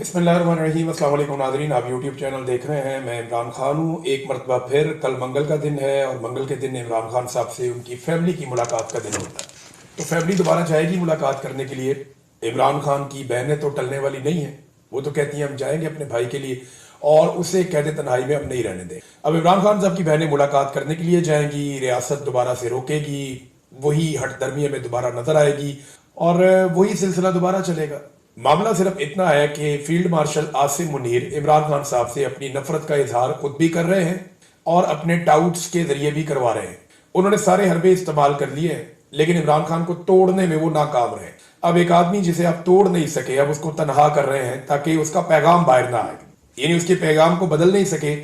बिस्मिल्लाहिर्रहमानिर्रहीम। अस्सलाम वालेकुम नाज़रीन, आप यूट्यूब चैनल देख रहे हैं। मैं इमरान खान हूँ। एक मरतबा फिर कल मंगल का दिन है और मंगल के दिन इमरान खान साहब से उनकी फैमिली की मुलाकात का दिन होता है। तो फैमिली दोबारा जाएगी मुलाकात करने के लिए। इमरान खान की बहनें तो टलने वाली नहीं है, वो तो कहती हैं हम जाएंगे अपने भाई के लिए और उसे कहते तन्हाई में हम नहीं रहने दें। अब इमरान खान साहब की बहनें मुलाकात करने के लिए जाएंगी, रियासत दोबारा से रोकेगी, वही हटदर्मी में दोबारा नजर आएगी और वही सिलसिला दोबारा चलेगा। मामला सिर्फ इतना है कि फील्ड मार्शल आसिम मुनीर इमरान खान साहब से अपनी नफरत का इजहार खुद भी कर रहे हैं और अपने टाउट्स के जरिए भी करवा रहे हैं। उन्होंने सारे हरबे इस्तेमाल कर लिए हैं, लेकिन इमरान खान को तोड़ने में वो नाकाम रहे। अब एक आदमी जिसे आप तोड़ नहीं सके, अब उसको तनहा कर रहे हैं ताकि उसका पैगाम बाहर ना आए, यानी उसके पैगाम को बदल नहीं सके,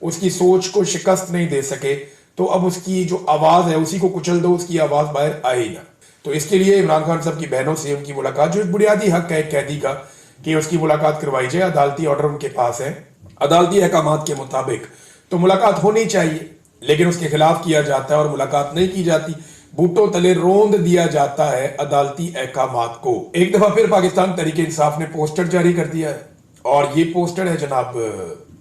उसकी सोच को शिकस्त नहीं दे सके, तो अब उसकी जो आवाज है उसी को कुचल दो, उसकी आवाज बाहर आए ही ना। तो इसके लिए इमरान खान साहब की बहनों से उनकी मुलाकात, जो एक बुनियादी हक है एक कैदी का कि उसकी मुलाकात करवाई जाए, अदालती ऑर्डर उनके पास है, अदालती अहकामात के मुताबिक तो मुलाकात होनी चाहिए, लेकिन उसके खिलाफ किया जाता है और मुलाकात नहीं की जाती। बूटों तले रोंद दिया जाता है अदालती अहकामात को। एक दफा फिर पाकिस्तान तहरीक इंसाफ ने पोस्टर जारी कर दिया है और ये पोस्टर है जनाब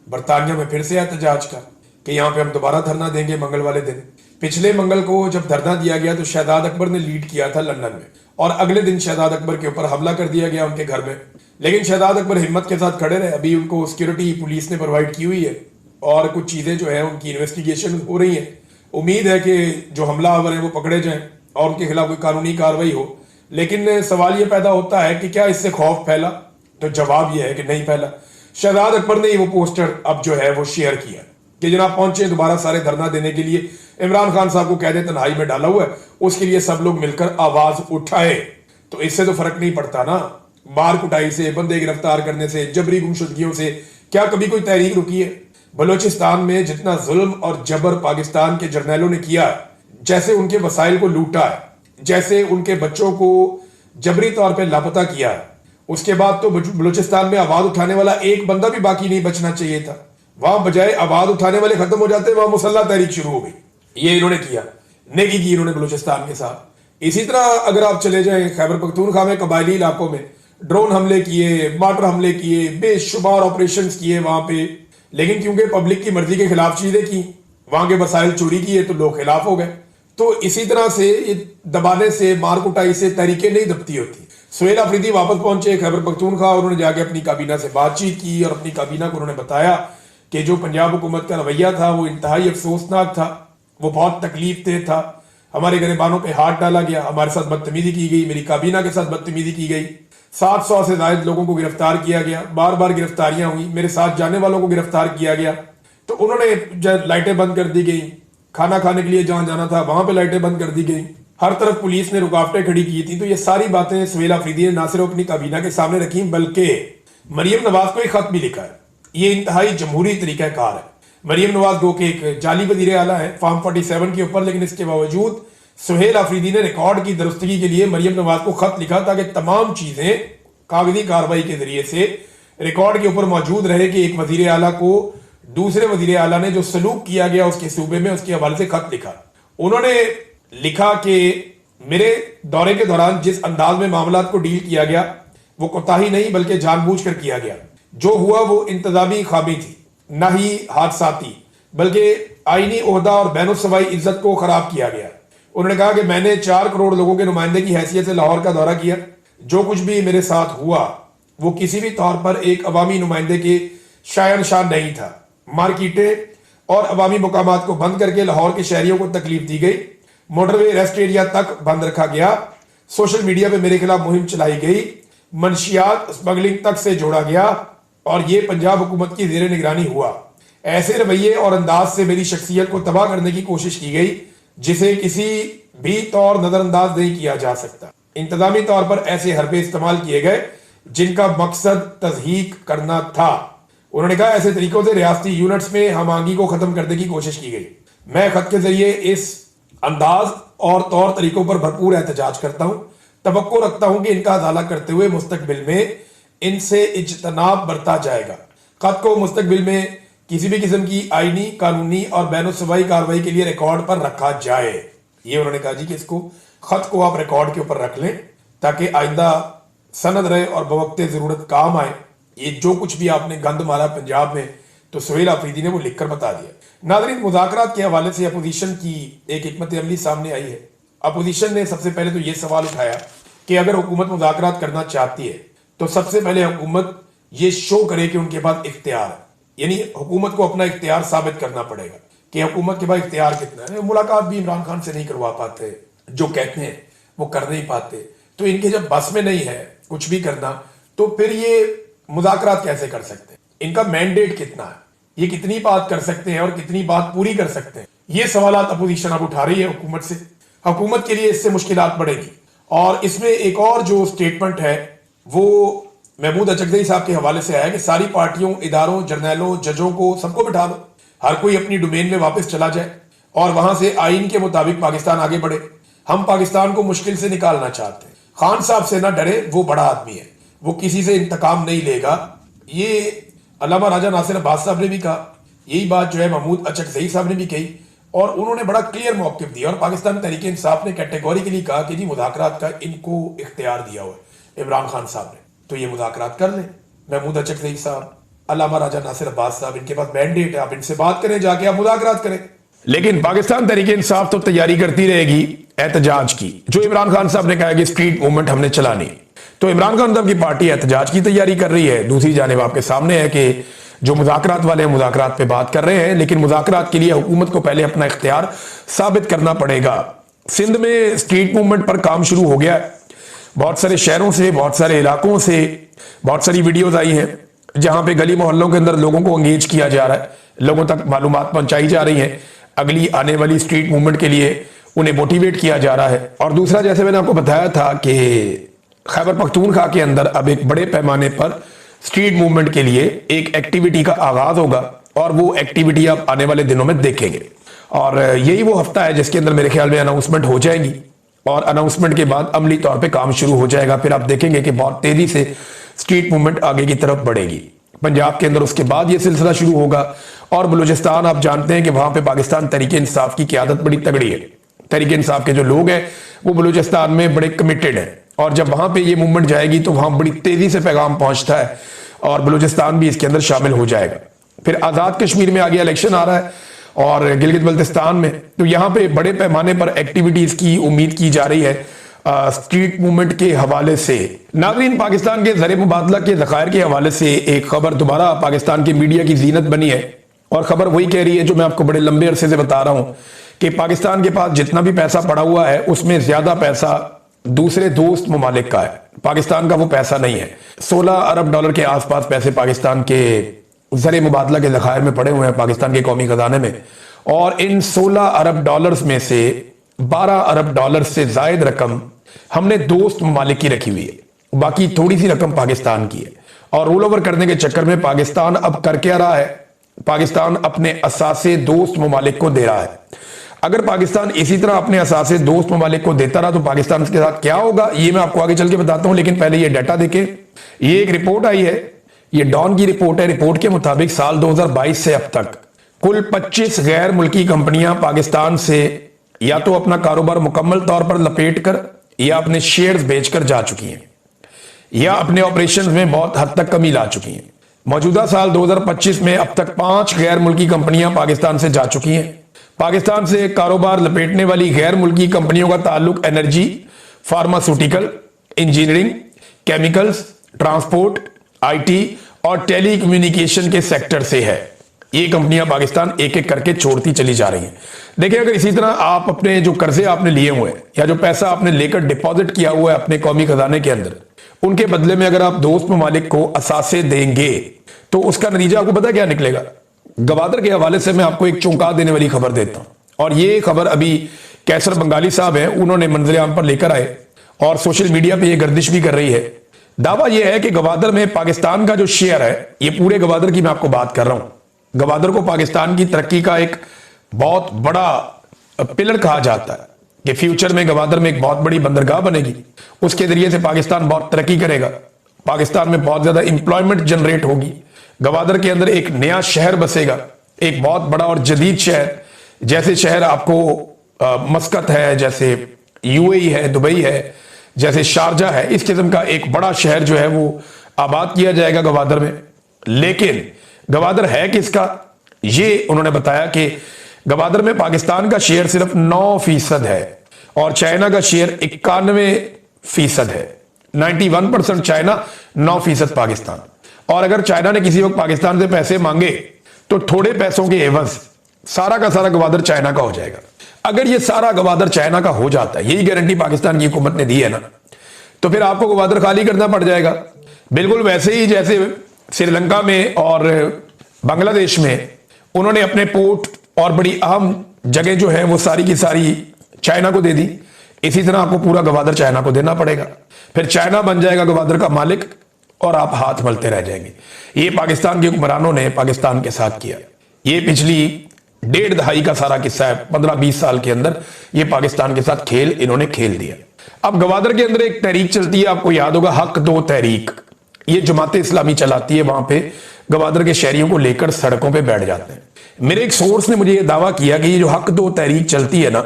बरतानिया में फिर से एहतजाज का कि यहाँ पे हम दोबारा धरना देंगे मंगल वाले दिन। पिछले मंगल को जब धरना दिया गया तो शहजाद अकबर ने लीड किया था लंदन में और अगले दिन शहजाद अकबर के ऊपर हमला कर दिया गया उनके घर में, लेकिन शहजाद अकबर हिम्मत के साथ खड़े रहे। अभी उनको सिक्योरिटी पुलिस ने प्रोवाइड की हुई है और कुछ चीजें जो है उनकी इन्वेस्टिगेशन हो रही है। उम्मीद है कि जो हमलावर है वो पकड़े जाएं और उनके खिलाफ कोई कानूनी कार्रवाई हो। लेकिन सवाल ये पैदा होता है कि क्या इससे खौफ फैला? तो जवाब यह है कि नहीं फैला। शहजाद अकबर ने वो पोस्टर अब जो है वो शेयर किया कि जनाब पहुंचे दोबारा सारे धरना देने के लिए, इमरान खान साहब को कहते तन्हाई में डाला हुआ है, उसके लिए सब लोग मिलकर आवाज उठाए। तो इससे तो फर्क नहीं पड़ता ना, मार कुटाई से, बंदे गिरफ्तार करने से, जबरी गुमशुदगियों से क्या कभी कोई तहरीक रुकी है? बलोचिस्तान में जितना जुल्म और जबर पाकिस्तान के जर्नैलों ने किया, जैसे उनके वसाइल को लूटा है, जैसे उनके बच्चों को जबरी तौर पर लापता किया है, उसके बाद तो बलूचिस्तान में आवाज उठाने वाला एक बंदा भी बाकी नहीं बचना चाहिए था। वहां बजाय आवाज उठाने वाले खत्म हो जाते, वहां मुसल्ला तहरीक शुरू हो गई। ये इन्होंने किया, नेकी की इन्होंने बलूचिस्तान के साथ। इसी तरह अगर आप चले जाएं खैबर पख्तूनख्वा में कबायली इलाकों में ड्रोन हमले किए, मार्टर हमले किए, बेशुमार ऑपरेशंस किए वहां पे, लेकिन क्योंकि पब्लिक की मर्जी के खिलाफ चीजें की, वहां के वसाइल चोरी किए तो लोग खिलाफ हो गए। तो इसी तरह से ये दबाने से, मार कुटाई से तहरीकें नहीं दबती होती। सुहेल अफरीदी वापस पहुंचे खैबर पख्तूनख्वा, उन्होंने जाके अपनी काबीना से बातचीत की और अपनी काबीना को उन्होंने बताया कि जो पंजाब हुकूमत का रवैया था वो इंतहाई अफसोसनाक था, वो बहुत तकलीफ दे था। हमारे गरीबानों पे हाथ डाला गया, हमारे साथ बदतमीजी की गई, मेरी काबीना के साथ बदतमीजी की गई, 700 से ज्यादा लोगों को गिरफ्तार किया गया, बार बार गिरफ्तारियां हुई, मेरे साथ जाने वालों को गिरफ्तार किया गया। तो उन्होंने लाइटें बंद कर दी गई, खाना खाने के लिए जहां जाना था वहां पे लाइटें बंद कर दी गई, हर तरफ पुलिस ने रुकावटें खड़ी की थी। तो ये सारी बातें सुहेल अफरीदी ने ना सिर्फ अपनी काबीना के सामने रखी, बल्कि मरियम नवाज को एक खत भी लिखा है। ये इंतहाई जमहूरी तरीकाकार है। मरियम नवाज गो के एक जाली वजीर आला है फॉर्म 47 के ऊपर, लेकिन इसके बावजूद सुहेल अफरीदी ने रिकॉर्ड की दुरुस्तगी के लिए मरियम नवाज को खत लिखा ताकि तमाम चीजें कागजी कार्रवाई के जरिए से रिकॉर्ड के ऊपर मौजूद रहे कि एक वजीर आला को दूसरे वजीर आला ने जो सलूक किया गया उसके सूबे में, उसके हवाले से खत लिखा। उन्होंने लिखा कि मेरे दौरे के दौरान जिस अंदाज में मामला को डील किया गया वो कोताही नहीं बल्कि जानबूझकर किया गया। जो हुआ वो इंतजामी खामी थी, ना ही हादसाती, बल्कि आईनी ओहदा और बैनुस्सवाई इज्जत को खराब किया गया। उन्होंने कहा कि मैंने 4 करोड़ लोगों के नुमाइंदे की हैसियत से लाहौर का दौरा किया। जो कुछ भी मेरे साथ हुआ वो किसी भी तौर पर एक अवामी नुमाइंदे के शायन शान नहीं था। मार्केटें और अवामी मुकामात को बंद करके लाहौर के शहरियों को तकलीफ दी गई, मोटरवे रेस्ट एरिया तक बंद रखा गया, सोशल मीडिया पे मेरे खिलाफ मुहिम चलाई गई, मनशियात स्मगलिंग तक से जोड़ा गया और ये पंजाब हुकूमत की जेर निगरानी हुआ। ऐसे रवैये और अंदाज से मेरी शख्सियत को तबाह करने की कोशिश की गई जिसे किसी भी तौर नजरअंदाज नहीं किया जा सकता। इंतजामी तौर पर ऐसे हरबे इस्तेमाल किए गए जिनका मकसद तज़हीक करना था। उन्होंने कहा ऐसे तरीकों से रियासती यूनिट्स में हम आंगी को खत्म करने की कोशिश की गई। मैं खत के जरिए इस अंदाज और तौर तरीकों पर भरपूर एहतजाज करता हूं, तवक्को रखता हूं कि इनका अजाला करते हुए मुस्तकबिल में इनसे इज्तनाब बरता जाएगा। खत को मुस्तकबिल में किसी भी किस्म की आईनी, कानूनी और बैनुस्सवाई कार्रवाई के लिए रिकॉर्ड पर रखा जाए। ये उन्होंने कहा जी कि इसको खत को आप रिकॉर्ड के ऊपर रख लें ताकि आइंदा सनद रहे और बवक्ते जरूरत काम आए। ये जो कुछ भी आपने गंद मारा पंजाब में, तो सुहेल अफरीदी ने वो लिखकर बता दिया। नाज़रीन, मुज़ाकरात के हवाले से अपोजिशन की एक हिकमत अमली सामने आई है। अपोजिशन ने सबसे पहले तो ये सवाल उठाया कि अगर हुकूमत मुज़ाकरात करना चाहती है तो सबसे पहले हुकूमत ये शो करे कि उनके पास इख्तियार है, यानी हुकूमत को अपना इख्तियार साबित करना पड़ेगा कि हुकूमत के पास इख्तियार कितना है। मुलाकात भी इमरान खान से नहीं करवा पाते, जो कहते हैं वो कर नहीं पाते, तो इनके जब बस में नहीं है कुछ भी करना, तो फिर ये मुज़ाकरात कैसे कर सकते हैं? इनका मैंडेट कितना है, ये कितनी बात कर सकते हैं और कितनी बात पूरी कर सकते हैं? ये सवाल अपोजिशन अब उठा रही है हुकूमत से। हुकूमत के लिए इससे मुश्किलात बढ़ेगी। और इसमें एक और जो स्टेटमेंट है वो महमूद अचकज़ई साहब के हवाले से आया कि सारी पार्टियों, इदारों, जर्नैलों, जजों को सबको बिठा दो, हर कोई अपनी डोमेन में वापस चला जाए और वहां से आइन के मुताबिक पाकिस्तान आगे बढ़े। हम पाकिस्तान को मुश्किल से निकालना चाहते हैं। खान साहब से ना डरे, वो बड़ा आदमी है, वो किसी से इंतकाम नहीं लेगा। ये अल्लामा राजा नासिर अब्बास साहब ने भी कहा, यही बात जो है महमूद अचकज़ई साहब ने भी कही, और उन्होंने बड़ा क्लियर मौक़िफ़ दिया। और पाकिस्तान तहरीक इंसाफ ने कैटेगोरिकली कहा कि जी मुज़ाकरात का इनको इख्तियार दिया हुआ है इमरान खान साहब ने, तो ये मुज़ाकरात कर लें। महमूद अचकज़ई साहब, अल्लामा राजा नासिर अब्बास साहब, इनके पास मैंडेट है, आप इनसे बात करें, जाके आप मुज़ाकरात करें। लेकिन पाकिस्तान तहरीक इंसाफ तो तैयारी करती रहेगी एहतजाज की। जो इमरान खान साहब ने कहा कि स्ट्रीट मूवमेंट हमने चलानी, तो इमरान खान साहब की पार्टी एहतजाज की तैयारी कर रही है। दूसरी जानिब आपके सामने है कि जो मुज़ाकरात वाले हैं मुज़ाकरात पे बात कर रहे हैं, लेकिन मुज़ाकरात के लिए हुकूमत को पहले अपना इख्तियार साबित करना पड़ेगा। सिंध में स्ट्रीट मूवमेंट पर काम शुरू हो गया है। बहुत सारे शहरों से, बहुत सारे इलाकों से बहुत सारी वीडियोज आई हैं जहां पे गली मोहल्लों के अंदर लोगों को एंगेज किया जा रहा है, लोगों तक मालूमात पहुंचाई जा रही है, अगली आने वाली स्ट्रीट मूवमेंट के लिए उन्हें मोटिवेट किया जा रहा है। और दूसरा, जैसे मैंने आपको बताया था कि खैबर पख्तूनख्वा के अंदर अब एक बड़े पैमाने पर स्ट्रीट मूवमेंट के लिए एक एक्टिविटी का आगाज होगा, और वो एक्टिविटी आप आने वाले दिनों में देखेंगे। और यही वो हफ्ता है जिसके अंदर मेरे ख्याल में अनाउंसमेंट हो जाएगी, और अनाउंसमेंट के बाद अमली तौर पे काम शुरू हो जाएगा। फिर आप देखेंगे कि बहुत तेजी से स्ट्रीट मूवमेंट आगे की तरफ बढ़ेगी पंजाब के अंदर। उसके बाद ये सिलसिला शुरू होगा। और बलूचिस्तान, आप जानते हैं कि वहां पे पाकिस्तान तहरीक इंसाफ की क़यादत बड़ी तगड़ी है। तहरीक इंसाफ के जो लोग हैं वो बलूचिस्तान में बड़े कमिटेड हैं, और जब वहां पे ये मूवमेंट जाएगी तो वहां बड़ी तेजी से पैगाम पहुंचता है, और बलूचिस्तान भी इसके अंदर शामिल हो जाएगा। फिर आज़ाद कश्मीर में आगे इलेक्शन आ रहा है, और गिलगित बल्तिस्तान में, तो यहाँ पे बड़े पैमाने पर एक्टिविटीज की उम्मीद की जा रही है स्ट्रीट मूवमेंट के हवाले से। नाज़रीन, पाकिस्तान के ज़र मुबादला के ज़खायर के हवाले से एक खबर दोबारा पाकिस्तान की मीडिया की जीनत बनी है, और खबर वही कह रही है जो मैं आपको बड़े लंबे अरसे से बता रहा हूं कि पाकिस्तान के पास जितना भी पैसा पड़ा हुआ है उसमें ज्यादा पैसा दूसरे दोस्त ममालिक का है, पाकिस्तान का वो पैसा नहीं है। 16 अरब डॉलर के आसपास पैसे पाकिस्तान के ज़र मुबादला के ज़खायर में पड़े हुए हैं, पाकिस्तान के कौमी खजाने में। और इन 16 अरब डॉलर्स में से 12 अरब डॉलर से जायद रकम हमने दोस्त ममालिक की रखी हुई है, बाकी थोड़ी सी रकम पाकिस्तान की है। और रोल ओवर करने के चक्कर में पाकिस्तान अब कर क्या रहा है, पाकिस्तान अपने असासे दोस्त ममालिक को दे रहा है। अगर पाकिस्तान इसी तरह अपने असासे दोस्त ममालिक को देता रहा तो पाकिस्तान के साथ क्या होगा, ये मैं आपको आगे चल के बताता हूं। लेकिन पहले ये डाटा देखें। ये एक रिपोर्ट आई है, ये डॉन की रिपोर्ट है। रिपोर्ट के मुताबिक साल 2022 से अब तक कुल 25 गैर मुल्की कंपनियां पाकिस्तान से या तो अपना कारोबार मुकम्मल तौर पर लपेट कर या अपने शेयर्स बेचकर जा चुकी हैं, या अपने ऑपरेशन में बहुत हद तक कमी ला चुकी हैं। मौजूदा साल 2025 में अब तक 5 गैर मुल्की कंपनियां पाकिस्तान से जा चुकी हैं। पाकिस्तान से कारोबार लपेटने वाली गैर मुल्की कंपनियों का ताल्लुक energy, pharmaceutical, engineering, chemicals, transport, IT और टेली कम्युनिकेशन के सेक्टर से है। ये कंपनियां पाकिस्तान एक एक करके छोड़ती चली जा रही हैं। देखिए, अगर इसी तरह आप अपने जो कर्जे आपने लिए हुए हैं या जो पैसा आपने लेकर डिपॉजिट किया हुआ है अपने कौमी खजाने के अंदर, उनके बदले में अगर आप दोस्त ममालिक को असासे देंगे तो उसका नतीजा आपको पता क्या निकलेगा। गवादर के हवाले से मैं आपको एक चौंका देने वाली खबर देता हूं, और ये खबर अभी कैसर बंगाली साहब हैं, उन्होंने मंजर आम पर लेकर आए और सोशल मीडिया पे ये गर्दिश भी कर रही है। दावा यह है कि गवादर में पाकिस्तान का जो शेयर है, ये पूरे गवादर की मैं आपको बात कर रहा हूं, गवादर को पाकिस्तान की तरक्की का एक बहुत बड़ा पिलर कहा जाता है कि फ्यूचर में गवादर में एक बहुत बड़ी बंदरगाह बनेगी, उसके जरिए से पाकिस्तान बहुत तरक्की करेगा, पाकिस्तान में बहुत ज्यादा इंप्लॉयमेंट जनरेट होगी, गवादर के अंदर एक नया शहर बसेगा, एक बहुत बड़ा और जदीद शहर। जैसे शहर आपको मस्कत है, जैसे यूएई है, दुबई है, जैसे शारजा है, इस किस्म का एक बड़ा शहर जो है वो आबाद किया जाएगा गवादर में। लेकिन गवादर है किसका, ये उन्होंने बताया कि गवादर में पाकिस्तान का शेयर सिर्फ 9% है और चाइना का शेयर 91% है। 91% चाइना, 9% पाकिस्तान। और अगर चाइना ने किसी वक्त पाकिस्तान से पैसे मांगे तो थोड़े पैसों के एवज सारा का सारा गवादर चाइना का हो जाएगा। अगर ये सारा गवादर चाइना का हो जाता है, यही गारंटी पाकिस्तान की हुकूमत ने दी है ना, तो फिर आपको गवादर खाली करना पड़ जाएगा। बिल्कुल वैसे ही जैसे श्रीलंका में और बांग्लादेश में उन्होंने अपने पोर्ट और बड़ी अहम जगह जो है वो सारी की सारी चाइना को दे दी, इसी तरह आपको पूरा गवादर चाइना को देना पड़ेगा। फिर चाइना बन जाएगा गवादर का मालिक और आप हाथ मलते रह जाएंगे। ये पाकिस्तान के हुक्मरानों ने पाकिस्तान के साथ किया। ये पिछली 1.5 दहाई का सारा किस्सा है। 15-20 साल के अंदर ये पाकिस्तान के साथ खेल इन्होंने खेल दिया। अब गवादर के अंदर एक तहरीक चलती है, आपको याद होगा, हक दो तहरीक। ये जमाते इस्लामी चलाती है, वहां पे गवादर के शहरियों को लेकर सड़कों पे बैठ जाते हैं। मेरे एक सोर्स ने मुझे ये दावा किया कि ये जो हक दो तहरीक चलती है ना,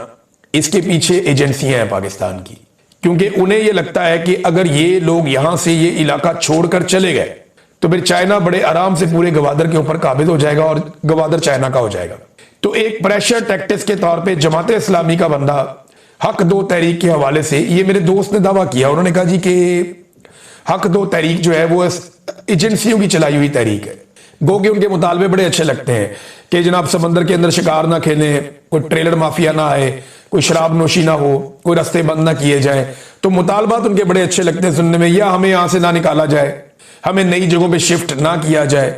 इसके पीछे एजेंसियां हैं पाकिस्तान की, क्योंकि उन्हें यह लगता है कि अगर ये लोग यहां से ये इलाका छोड़कर चले गए तो फिर चाइना बड़े आराम से पूरे गवादर के ऊपर काबिज हो जाएगा और गवादर चाइना का हो जाएगा। तो एक प्रेशर टैक्टिक्स के तौर पे जमाते इस्लामी का बंदा हक दो तहरीक के हवाले से, ये मेरे दोस्त ने दावा किया, उन्होंने कहा जी कि हक दो तहरीक जो है वो एजेंसियों की चलाई हुई तहरीक है। गो के उनके मुतालबे बड़े अच्छे लगते हैं कि जनाब समंदर के अंदर शिकार ना खेलें, कोई ट्रेलर माफिया ना आए, कोई शराब नोशी ना हो, कोई रास्ते बंद ना किए जाए। तो मुतालबात उनके बड़े अच्छे लगते हैं सुनने में, या हमें यहां से ना निकाला जाए, हमें नई जगहों पे शिफ्ट ना किया जाए।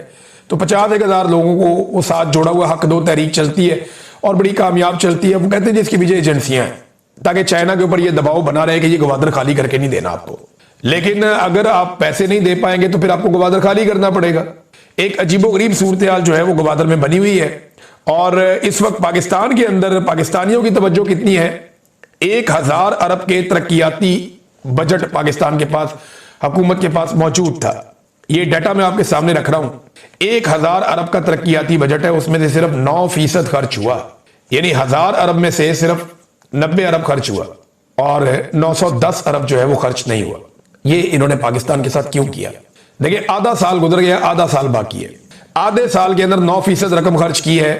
तो 50,000 लोगों को वो साथ जोड़ा हुआ हक दो तहरीक चलती है और बड़ी कामयाब चलती है। वो कहते हैं जिसकी वजह एजेंसियां हैं, ताकि चाइना के ऊपर ये दबाव बना रहे कि ये गवादर खाली करके नहीं देना आपको। लेकिन अगर आप पैसे नहीं दे पाएंगे तो फिर आपको गवादर खाली करना पड़ेगा। एक अजीबोगरीब सूरत हाल जो है वो गवादर में बनी हुई है। और इस वक्त पाकिस्तान के अंदर पाकिस्तानियों की तवज्जो कितनी है, 1000 अरब के तरक्याती बजट पाकिस्तान के पास, हुकूमत के पास मौजूद था। ये डाटा मैं आपके सामने रख रहा हूं। 1000 अरब का तरक्याती बजट है, उसमें से सिर्फ 9% खर्च हुआ, यानी 1000 अरब में से सिर्फ 90 अरब खर्च हुआ और 910 अरब जो है वो खर्च नहीं हुआ। ये इन्होंने पाकिस्तान के साथ क्यों किया? देखिए, आधा साल गुजर गया, आधा साल बाकी है। आधे साल के अंदर 9% रकम खर्च की है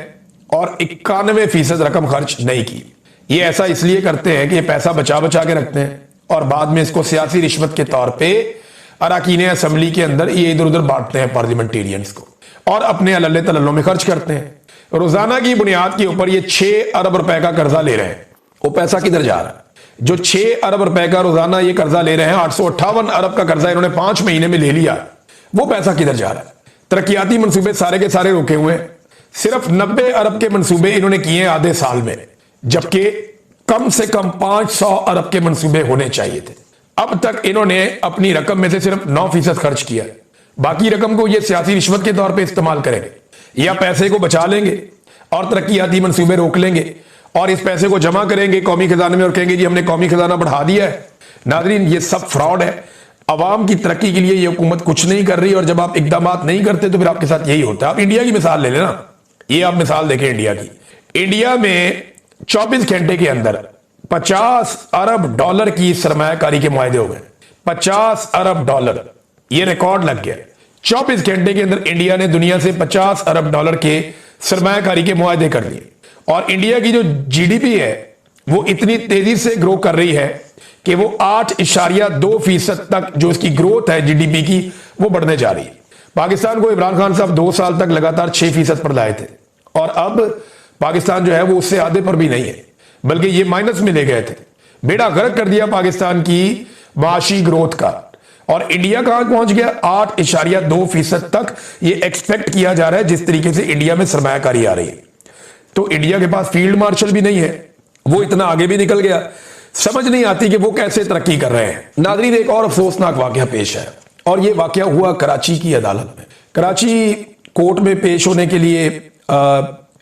और 91% रकम खर्च नहीं की। ये ऐसा इसलिए करते हैं कि ये पैसा बचा बचा के रखते हैं और बाद में इसको सियासी रिश्वत के तौर पे अराकीन असेंबली के अंदर ये इधर उधर बांटते हैं पार्लियामेंटेरियंस को और अपने अल्ले तल्लों में खर्च करते हैं। रोजाना की बुनियाद के ऊपर ये 6 अरब रुपए का कर्जा ले रहे हैं। वो पैसा किधर जा रहा है? जो 6 अरब रुपए का रोजाना ये कर्जा ले रहे हैं, 858 अरब का कर्जा इन्होंने 5 महीने में ले लिया, वो पैसा किधर जा रहा है? तरक्याती मंसूबे सारे के सारे रुके हुए हैं। सिर्फ 90 अरब के मंसूबे इन्होंने किए आधे साल में, जबकि कम से कम 500 अरब के मंसूबे होने चाहिए थे। अब तक इन्होंने अपनी रकम में से सिर्फ 9% खर्च किया। बाकी रकम को ये सियासी रिश्वत के तौर पे इस्तेमाल करेंगे या पैसे को बचा लेंगे और तरक्याती मंसूबे रोक लेंगे और इस पैसे को जमा करेंगे कौमी खजाने में और कहेंगे जी हमने कौमी खजाना बढ़ा दिया है। नाज़रीन, ये सब फ्रॉड है। अवाम की तरक्की के लिए ये हुकूमत कुछ नहीं कर रही और जब आप इकदाम नहीं करते तो फिर आपके साथ यही होता है। आप इंडिया की मिसाल ले लेना, ये आप मिसाल देखें इंडिया की। इंडिया में 24 घंटे के अंदर 50 अरब डॉलर की सरमायाकारी के मुआहदे हो गए। 50 अरब डॉलर, ये रिकॉर्ड लग गया। 24 घंटे के अंदर इंडिया ने दुनिया से 50 अरब डॉलर के सरमायाकारी के मुआहदे कर लिए और इंडिया की जो जीडीपी है वो इतनी तेजी से ग्रो कर रही है कि वो 8.2% तक जो इसकी ग्रोथ है जीडीपी की वो बढ़ने जा रही है। पाकिस्तान को इमरान खान साहब 2 साल तक लगातार 6% पर लाए थे और अब पाकिस्तान जो है वो उससे आधे पर भी नहीं है, बल्कि ये माइनस में ले गए थे। बेड़ा गर्क कर दिया पाकिस्तान की माशी ग्रोथ का। और इंडिया कहां पहुंच गया? 8.2% तक ये एक्सपेक्ट किया जा रहा है जिस तरीके से इंडिया में सरमायाकारी आ रही है। तो इंडिया के पास फील्ड मार्शल भी नहीं है, वो इतना आगे भी निकल गया। समझ नहीं आती कि वो कैसे तरक्की कर रहे हैं। नाज़रीन, एक और अफसोसनाक वाकया पेश है और ये वाकया हुआ कराची की अदालत में। कराची कोर्ट में पेश होने के लिए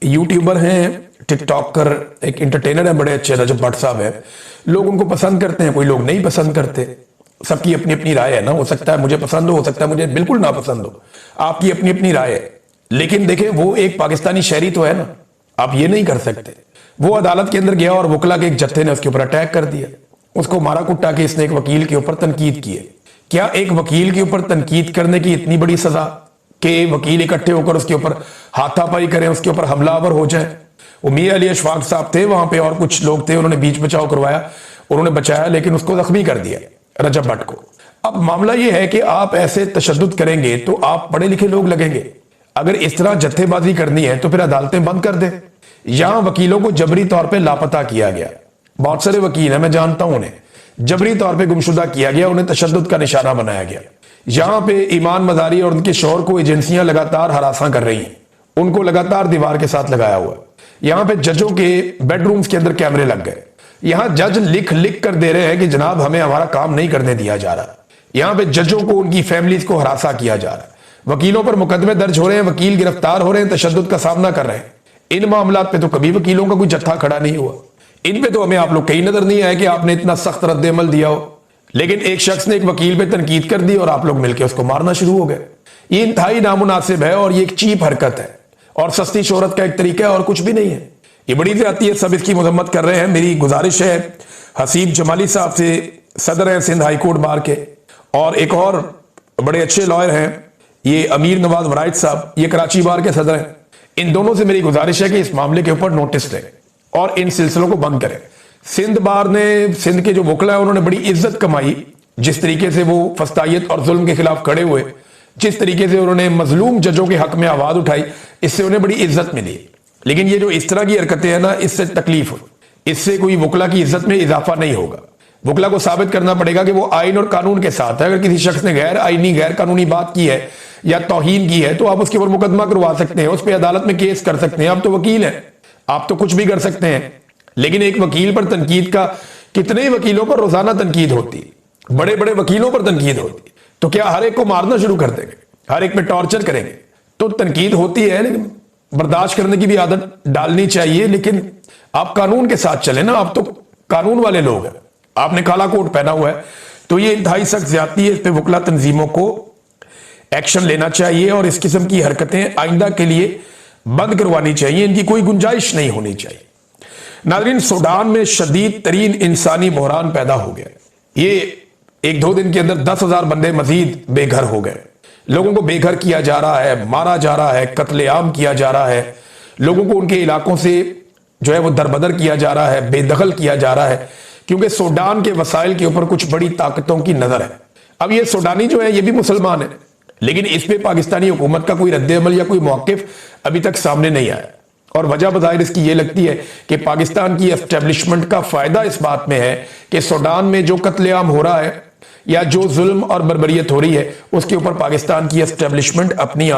यूट्यूबर हैं, टिकटॉकर, एक इंटरटेनर है बड़े अच्छे, रजब भट्ट साहब है। लोग उनको पसंद करते हैं, कोई लोग नहीं पसंद करते। सबकी अपनी अपनी राय है ना, हो सकता है मुझे पसंद हो सकता है मुझे बिल्कुल ना पसंद हो, आपकी अपनी अपनी राय है। लेकिन देखें, वो एक पाकिस्तानी शहरी तो है ना, आप ये नहीं कर सकते। वो अदालत के अंदर गया और वकला के एक जत्थे ने उसके ऊपर अटैक कर दिया, उसको मारा कुटा के इसने एक वकील के ऊपर तनकीद की है क्या एक वकील के ऊपर तनकीद करने की इतनी बड़ी सजा कि वकील इकट्ठे होकर उसके ऊपर हाथापाई करें, उसके ऊपर हमलावर हो जाए? वो मियां अली अशफाक साहब थे वहां पे और कुछ लोग थे, उन्होंने बीच बचाव करवाया, उन्होंने बचाया, लेकिन उसको जख्मी कर दिया रजब भट्ट को। अब मामला यह है कि आप ऐसे तशद्दुद करेंगे तो आप पढ़े लिखे लोग लगेंगे। अगर इस तरह जत्थेबाजी करनी है तो फिर अदालतें बंद कर दे। यहां वकीलों को जबरी तौर पर लापता किया गया, बहुत सारे वकील हैं, मैं जानता हूं, उन्हें जबरी तौर पर गुमशुदा किया गया, उन्हें तशद्दुद का निशाना बनाया गया। यहां पे ईमान मजारी और उनके शोहर को एजेंसियां लगातार हरासा कर रही हैं, उनको लगातार दीवार के साथ लगाया हुआ। यहां पे जजों के बेडरूम्स के अंदर कैमरे लग गए। यहां जज लिख लिख कर दे रहे हैं कि जनाब हमें हमारा काम नहीं करने दिया जा रहा। यहां पे जजों को, उनकी फैमिलीज को हरासा किया जा रहा है। वकीलों पर मुकदमे दर्ज हो रहे हैं, वकील गिरफ्तार हो रहे हैं, तशद्दुद का सामना कर रहे हैं। इन मामला पे तो कभी वकीलों का कोई जत्था खड़ा नहीं हुआ। इन पे तो हमें आप लोग कहीं नजर नहीं आए कि आपने इतना सख्त रद्द-ए-अमल दिया हो। लेकिन एक शख्स ने एक वकील पे तनकीद कर दी और आप लोग मिलकर उसको मारना शुरू हो गए। ये इंतहाई नामुनासिब है और ये एक चीप हरकत है और सस्ती शोहरत का एक तरीका है और कुछ भी नहीं है। ये बड़ी ज्यादती है, सब इसकी मजम्मत कर रहे हैं। मेरी गुजारिश है हसीब जमाली साहब से, सदर हैं सिंध हाई कोर्ट बार के, और एक और बड़े अच्छे लॉयर हैं ये अमीर नवाज वराइट साहब, ये कराची बार के सदर हैं। इन दोनों से मेरी गुजारिश है कि इस मामले के ऊपर नोटिस दें और इन सिलसिलों को बंद करें। सिंध बार ने, सिंध के जो वकला है उन्होंने बड़ी इज्जत कमाई, जिस तरीके से वो फस्तायत और जुल्म के खिलाफ खड़े हुए, जिस तरीके से उन्होंने मजलूम जजों के हक में आवाज उठाई, इससे उन्हें बड़ी इज्जत मिली। लेकिन ये जो इस तरह की हरकतें हैं ना, इससे तकलीफ हो, इससे कोई वकला की इज्जत में इजाफा नहीं होगा। वकला को साबित करना पड़ेगा कि वो आइन और कानून के साथ है। अगर किसी शख्स ने गैर आईनी, गैर कानूनी बात की है या तौहीन की है तो आप उसके ऊपर मुकदमा करवा सकते हैं, उस पर अदालत में केस कर सकते हैं। आप तो वकील हैं, आप तो कुछ भी कर सकते हैं। लेकिन एक वकील पर तनकीद का, कितने वकीलों पर रोजाना तनकीद होती, बड़े बड़े वकीलों पर तनकीद होती, तो क्या हर एक को मारना शुरू कर देंगे, हर एक पे टॉर्चर करेंगे? तो तनकीद होती है, लेकिन बर्दाश्त करने की भी आदत डालनी चाहिए। लेकिन आप कानून के साथ चले ना, आप तो कानून वाले लोग हैं, आपने काला कोट पहना हुआ है। तो ये इंतहाई सख्त ज्यादती है, इस पे वकला तंजीमों को एक्शन लेना चाहिए और इस किस्म की हरकतें आइंदा के लिए बंद करवानी चाहिए, इनकी कोई गुंजाइश नहीं होनी चाहिए। नाज़रीन, सूडान में शदीद तरीन इंसानी बहरान पैदा हो गया। ये 1-2 दिन के अंदर 10,000 बंदे मजीद बेघर हो गए। लोगों को बेघर किया जा रहा है, मारा जा रहा है, कत्लेआम किया जा रहा है, लोगों को उनके इलाकों से जो है वो दरबदर किया जा रहा है, बेदखल किया जा रहा है, क्योंकि सूडान के वसाइल के ऊपर कुछ बड़ी ताकतों की नजर है। अब ये सूडानी जो है ये भी मुसलमान है, लेकिन इस पे पाकिस्तानी हुकूमत का कोई रद्द-ए-अमल या कोई मौकिफ अभी तक सामने नहीं आया। और वजह बज़ाहिर इसकी ये लगती है कि पाकिस्तान की एस्टेब्लिशमेंट का फायदा इस बात में है कि सूडान में जो कत्लेआम हो रहा है या जो जुल्म और बर्बरियत हो रही है उसके ऊपर पाकिस्तान की एस्टेब्लिशमेंट अपनी